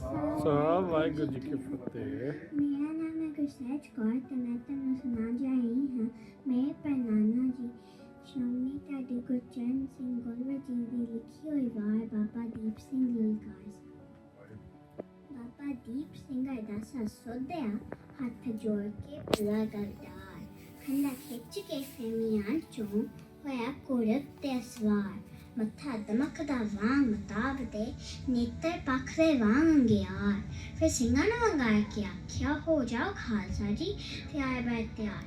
ਸਾਹਿਬ ਵਾਹਿਗੁਰੂ ਜੀ ਕੀ ਫਤਿਹ। ਮੇਰਾ ਨਾਮ ਹੈ ਗੁਰਸੇਜ ਕੌਰ ਤੇ ਮੈਂ ਤੁਹਾਨੂੰ ਸੁਣਾਉਣ ਜਾ ਰਹੀ ਹਾਂ ਮੇਰੇ ਪੜਨਾਨਾ ਜੀ ਸ਼ਾਮੀ ਤੁਹਾਡੇ ਗੁਰਚਰਨ ਸਿੰਘ ਗੋਲਵਾ ਜੀ ਦੀ ਲਿਖੀ ਹੋਈ ਵਾਰ ਬਾਬਾ ਦੀਪ ਸਿੰਘ ਲਲਕਾਰ। ਬਾਬਾ ਦੀਪ ਸਿੰਘ ਅਰਦਾਸਾ ਸੋਧਿਆ ਹੱਥ ਜੋੜ ਕੇ ਭਲਾ ਕਰਦਾਰ ਖੰਡਾ ਖਿੱਚ ਕੇ ਫਹਿਮੀਆਂ ਚੋਂ ਹੋਇਆ ਕੋਰਤ ਤੇ ਸਵਾਰ ਮੱਥਾ ਦਮਕਦਾ ਵਾਂਗ ਮਤਾਬ ਦੇ ਨੇਤਰ ਪਖਦੇ ਵਾਂਗ ਅੰਗਿਆਰ ਫਿਰ ਸਿੰਘਾਂ ਨੂੰ ਵੰਗਾਰ ਕੇ ਆਖਿਆ ਹੋ ਜਾਓ ਖਾਲਸਾ ਜੀ ਤਿਆਰ ਬੈ ਤਿਆਰ